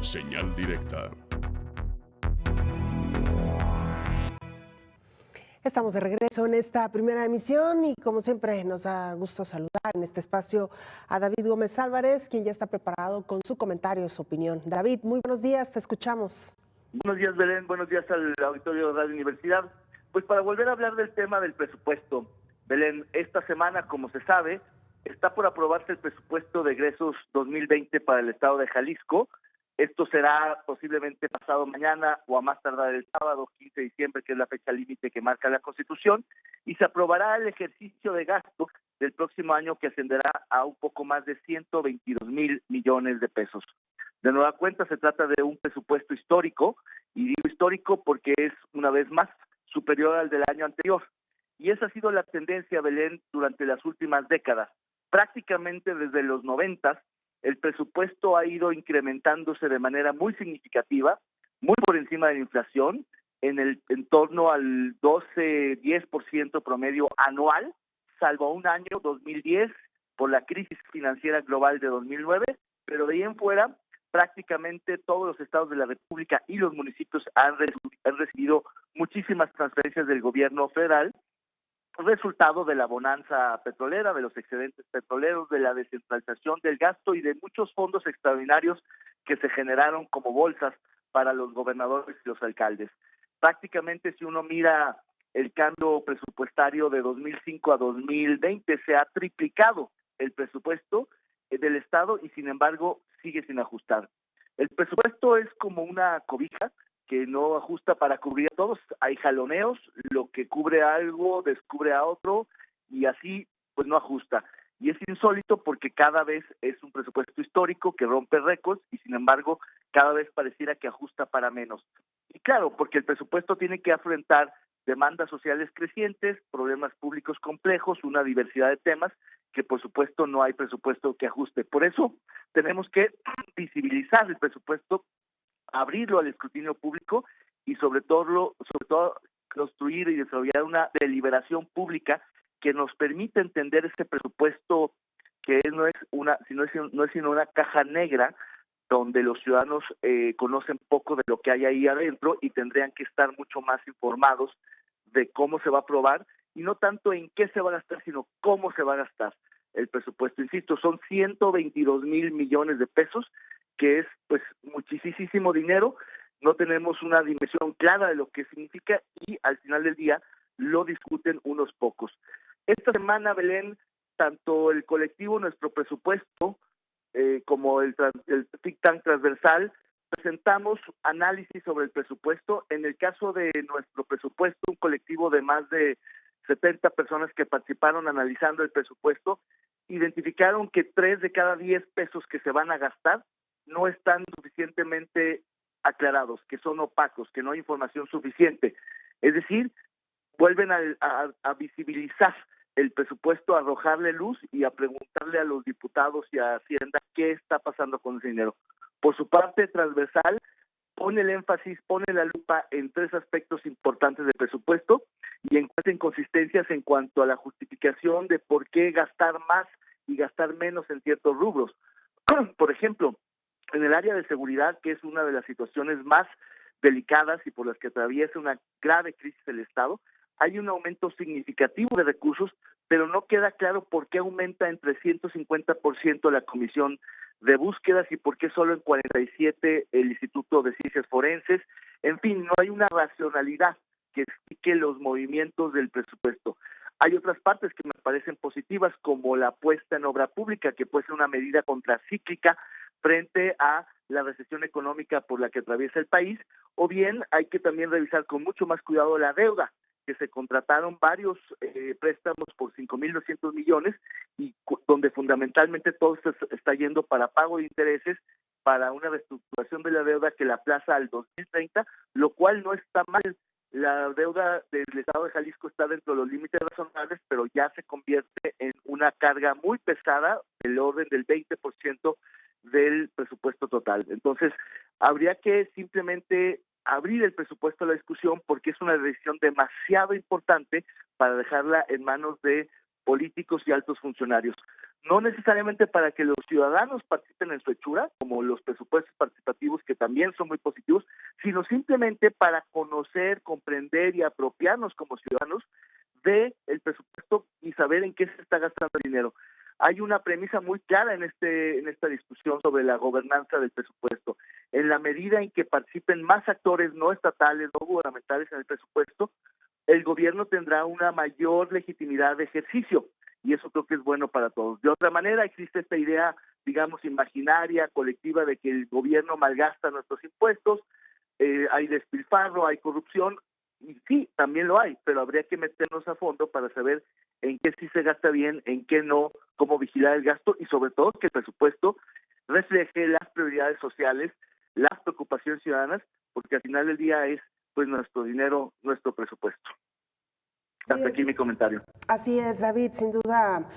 Señal directa. Estamos de regreso en esta primera emisión y como siempre nos da gusto saludar en este espacio a David Gómez Álvarez, quien ya está preparado con su comentario, su opinión. David, muy buenos días, te escuchamos. Buenos días, Belén, buenos días al auditorio de Radio Universidad. Pues para volver a hablar del tema del presupuesto, Belén, esta semana, como se sabe, está por aprobarse el presupuesto de egresos 2020 para el estado de Jalisco. Esto será posiblemente pasado mañana o a más tardar el sábado 15 de diciembre, que es la fecha límite que marca la Constitución, y se aprobará el ejercicio de gasto del próximo año, que ascenderá a un poco más de 122,000 millones de pesos. De nueva cuenta, se trata de un presupuesto histórico, y digo histórico porque es una vez más superior al del año anterior. Y esa ha sido la tendencia, Belén, durante las últimas décadas. Prácticamente desde los 90, el presupuesto ha ido incrementándose de manera muy significativa, muy por encima de la inflación, en torno al 12-10% promedio anual, salvo un año, 2010, por la crisis financiera global de 2009, pero de ahí en fuera, prácticamente todos los estados de la República y los municipios han recibido muchísimas transferencias del gobierno federal, resultado de la bonanza petrolera, de los excedentes petroleros, de la descentralización del gasto y de muchos fondos extraordinarios que se generaron como bolsas para los gobernadores y los alcaldes. Prácticamente, si uno mira el cambio presupuestario de 2005 a 2020, se ha triplicado el presupuesto del Estado y, sin embargo, sigue sin ajustar. El presupuesto es como una cobija que no ajusta para cubrir a todos. Hay jaloneos, lo que cubre a algo descubre a otro y así pues no ajusta. Y es insólito porque cada vez es un presupuesto histórico que rompe récords y sin embargo cada vez pareciera que ajusta para menos. Y claro, porque el presupuesto tiene que afrontar demandas sociales crecientes, problemas públicos complejos, una diversidad de temas que por supuesto no hay presupuesto que ajuste. Por eso tenemos que visibilizar el presupuesto, abrirlo al escrutinio público y sobre todo construir y desarrollar una deliberación pública que nos permita entender este presupuesto, que no es sino una caja negra donde los ciudadanos conocen poco de lo que hay ahí adentro y tendrían que estar mucho más informados de cómo se va a aprobar y no tanto en qué se va a gastar, sino cómo se va a gastar el presupuesto. Insisto, son 122,000 millones de pesos, que es pues muchísimo dinero. No tenemos una dimensión clara de lo que significa y al final del día lo discuten unos pocos. Esta semana, Belén, tanto el colectivo Nuestro Presupuesto como el think tank transversal presentamos análisis sobre el presupuesto. En el caso de Nuestro Presupuesto, un colectivo de más de 70 personas que participaron analizando el presupuesto, identificaron que 3 de cada 10 pesos que se van a gastar no están suficientemente aclarados, que son opacos, que no hay información suficiente. Es decir, vuelven a visibilizar el presupuesto, a arrojarle luz y a preguntarle a los diputados y a Hacienda qué está pasando con ese dinero. Por su parte, transversal pone el énfasis, pone la lupa en 3 aspectos importantes del presupuesto y encuentra inconsistencias en cuanto a la justificación de por qué gastar más y gastar menos en ciertos rubros. Por ejemplo, en el área de seguridad, que es una de las situaciones más delicadas y por las que atraviesa una grave crisis el Estado, hay un aumento significativo de recursos, pero no queda claro por qué aumenta en 350% la comisión de búsquedas y por qué solo en 47% el Instituto de Ciencias Forenses. En fin, no hay una racionalidad que explique los movimientos del presupuesto. Hay otras partes que me parecen positivas, como la puesta en obra pública, que puede ser una medida contracíclica frente a la recesión económica por la que atraviesa el país, o bien hay que también revisar con mucho más cuidado la deuda, que se contrataron varios préstamos por 5,200 millones y donde fundamentalmente todo se está yendo para pago de intereses, para una reestructuración de la deuda que la aplaza al 2030, lo cual no está mal. La deuda del Estado de Jalisco está dentro de los límites razonables, pero ya se convierte en una carga muy pesada, del orden del 20% del presupuesto total. Entonces, habría que simplemente abrir el presupuesto a la discusión porque es una decisión demasiado importante para dejarla en manos de políticos y altos funcionarios. no necesariamente para que los ciudadanos participen en su hechura, como los presupuestos participativos, que también son muy positivos, sino simplemente para conocer, comprender y apropiarnos como ciudadanos de el presupuesto y saber en qué se está gastando el dinero. Hay una premisa muy clara en esta discusión sobre la gobernanza del presupuesto. En la medida en que participen más actores no estatales, no gubernamentales en el presupuesto, el gobierno tendrá una mayor legitimidad de ejercicio, y eso creo que es bueno para todos. De otra manera, existe esta idea, digamos, imaginaria, colectiva, de que el gobierno malgasta nuestros impuestos, hay despilfarro, hay corrupción, y sí, también lo hay, pero habría que meternos a fondo para saber en qué sí se gasta bien, en qué no, cómo vigilar el gasto, y sobre todo que el presupuesto refleje las prioridades sociales, las preocupaciones ciudadanas, porque al final del día es pues nuestro dinero, nuestro presupuesto. Hasta aquí mi comentario. Así es, David, sin duda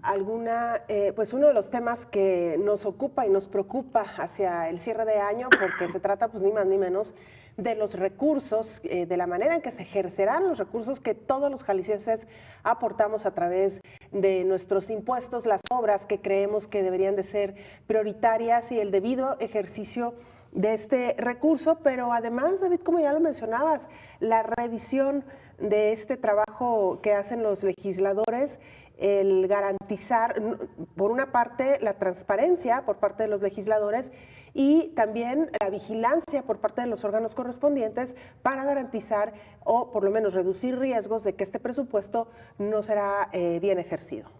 alguna, pues uno de los temas que nos ocupa y nos preocupa hacia el cierre de año, porque se trata pues ni más ni menos de los recursos, de la manera en que se ejercerán los recursos que todos los jaliscienses aportamos a través de nuestros impuestos, las obras que creemos que deberían de ser prioritarias y el debido ejercicio de este recurso, pero además, David, como ya lo mencionabas, la revisión de este trabajo que hacen los legisladores, el garantizar, por una parte, la transparencia por parte de los legisladores y también la vigilancia por parte de los órganos correspondientes para garantizar o por lo menos reducir riesgos de que este presupuesto no será bien ejercido.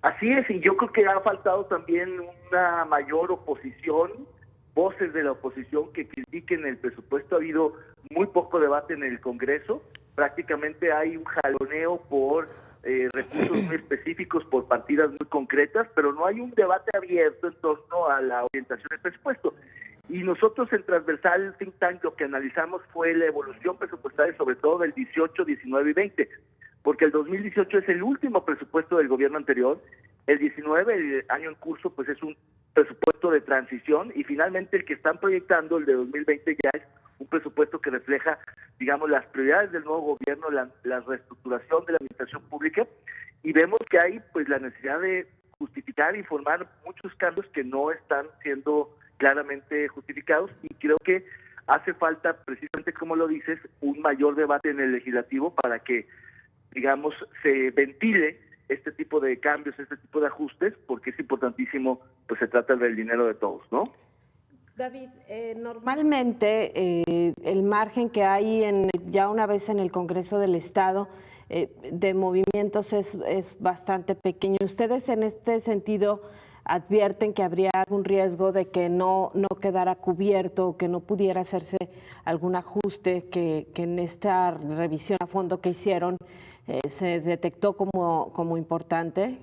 Así es, y yo creo que ha faltado también una mayor oposición, voces de la oposición que critiquen el presupuesto. Ha habido muy poco debate en el Congreso, prácticamente hay un jaloneo por recursos muy específicos, por partidas muy concretas, pero no hay un debate abierto en torno a la orientación del presupuesto. Y nosotros en Transversal Think Tank lo que analizamos fue la evolución presupuestaria, sobre todo del 18, 19 y 20, porque el 2018 es el último presupuesto del gobierno anterior, el 19, el año en curso, pues es un presupuesto de transición, y finalmente el que están proyectando, el de 2020, ya es un presupuesto que refleja, digamos, las prioridades del nuevo gobierno, la reestructuración de la administración pública, y vemos que hay pues la necesidad de justificar e informar muchos cambios que no están siendo claramente justificados, y creo que hace falta, precisamente como lo dices, un mayor debate en el legislativo para que, digamos, se ventile este tipo de cambios, este tipo de ajustes, porque es importantísimo, pues se trata del dinero de todos, ¿no? David, normalmente el margen que hay ya una vez en el Congreso del Estado de movimientos es bastante pequeño. ¿Ustedes en este sentido advierten que habría algún riesgo de que no quedara cubierto o que no pudiera hacerse algún ajuste que en esta revisión a fondo que hicieron se detectó como importante?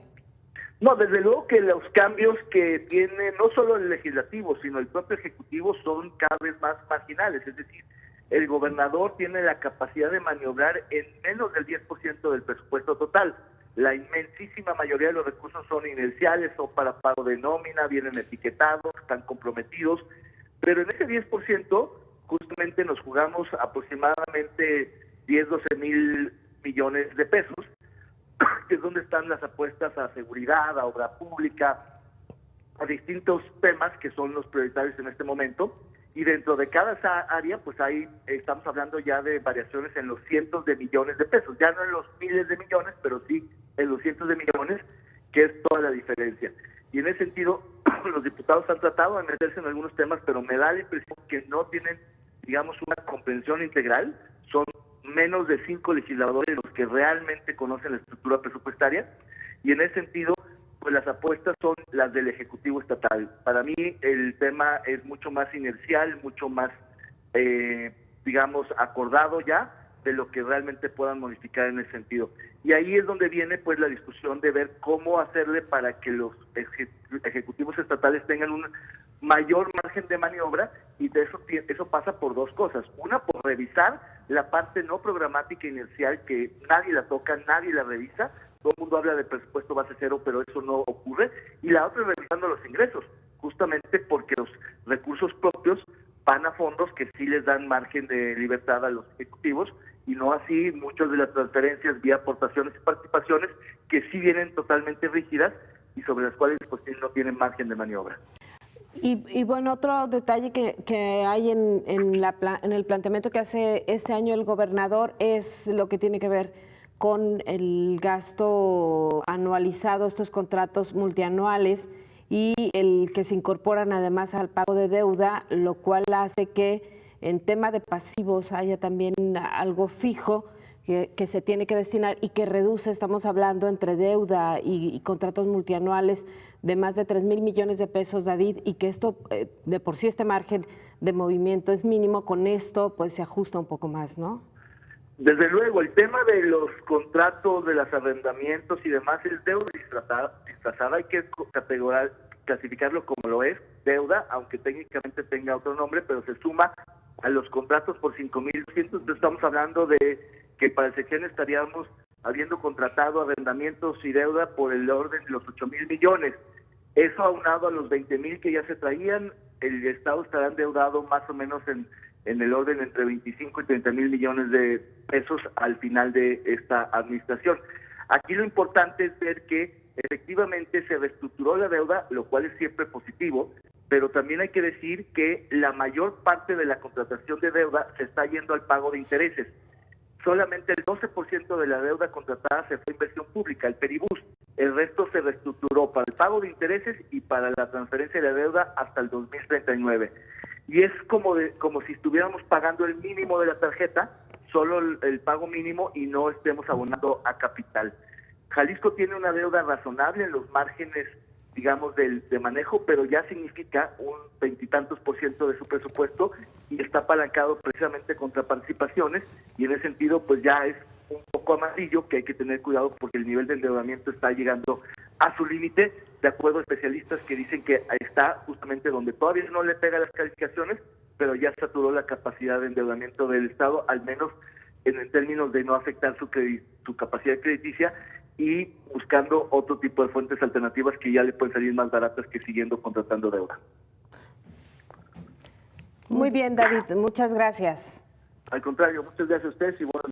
No, desde luego que los cambios que tiene no solo el legislativo, sino el propio ejecutivo son cada vez más marginales. Es decir, el gobernador tiene la capacidad de maniobrar en menos del 10% del presupuesto total. La inmensísima mayoría de los recursos son inerciales, son para pago de nómina, vienen etiquetados, están comprometidos, pero en ese 10% justamente nos jugamos aproximadamente 10, 12 mil millones de pesos, que es donde están las apuestas a seguridad, a obra pública, a distintos temas que son los prioritarios en este momento, y dentro de cada área pues estamos hablando ya de variaciones en los cientos de millones de pesos, ya no en los miles de millones, pero sí en los cientos de millones, que es toda la diferencia. Y en ese sentido, los diputados han tratado de meterse en algunos temas, pero me da la impresión que no tienen, digamos, una comprensión integral. Son menos de 5 legisladores los que realmente conocen la estructura presupuestaria, y en ese sentido, pues las apuestas son las del Ejecutivo Estatal. Para mí el tema es mucho más inercial, mucho más, digamos, acordado ya de lo que realmente puedan modificar en ese sentido. Y ahí es donde viene pues la discusión de ver cómo hacerle para que los ejecutivos estatales tengan un mayor margen de maniobra, y de eso pasa por dos cosas. Una, por revisar la parte no programática inercial, que nadie la toca, nadie la revisa. Todo el mundo habla de presupuesto base cero, pero eso no ocurre. Y la otra es revisando los ingresos, justamente porque los recursos propios van a fondos que sí les dan margen de libertad a los ejecutivos, y no así muchas de las transferencias vía aportaciones y participaciones, que sí vienen totalmente rígidas y y sobre las cuales pues no tienen margen de maniobra. Y bueno, otro detalle que hay en el planteamiento que hace este año el gobernador es lo que tiene que ver con el gasto anualizado, estos contratos multianuales y el que se incorporan además al pago de deuda, lo cual hace que en tema de pasivos haya también algo fijo que se tiene que destinar y que reduce, estamos hablando entre deuda y contratos multianuales de más de 3,000 millones de pesos, David, y que esto, de por sí este margen de movimiento es mínimo, con esto pues se ajusta un poco más, ¿no? Desde luego, el tema de los contratos, de los arrendamientos y demás es deuda disfrazada, hay que clasificarlo como lo es, deuda, aunque técnicamente tenga otro nombre, pero se suma a los contratos por 5,200, estamos hablando de que para el sexenio estaríamos habiendo contratado arrendamientos y deuda por el orden de los 8,000 millones. Eso aunado a los 20,000 que ya se traían, el Estado estará endeudado más o menos en el orden entre 25 y 30,000 millones de pesos al final de esta administración. Aquí lo importante es ver que efectivamente se reestructuró la deuda, lo cual es siempre positivo, pero también hay que decir que la mayor parte de la contratación de deuda se está yendo al pago de intereses. Solamente el 12% de la deuda contratada se fue a inversión pública, el Peribús. El resto se reestructuró para el pago de intereses y para la transferencia de la deuda hasta el 2039. Y es como si estuviéramos pagando el mínimo de la tarjeta, solo el pago mínimo, y no estemos abonando a capital. Jalisco tiene una deuda razonable en los márgenes, digamos, de manejo, pero ya significa un 20 y tantos % de su presupuesto y está apalancado precisamente contra participaciones, y en ese sentido pues ya es un poco amarillo, que hay que tener cuidado porque el nivel de endeudamiento está llegando a su límite, de acuerdo a especialistas que dicen que está justamente donde todavía no le pega las calificaciones, pero ya saturó la capacidad de endeudamiento del Estado, al menos en términos de no afectar su capacidad crediticia, y buscando otro tipo de fuentes alternativas que ya le pueden salir más baratas que siguiendo contratando deuda. Muy bien, David, muchas gracias. Al contrario, muchas gracias a ustedes y buenos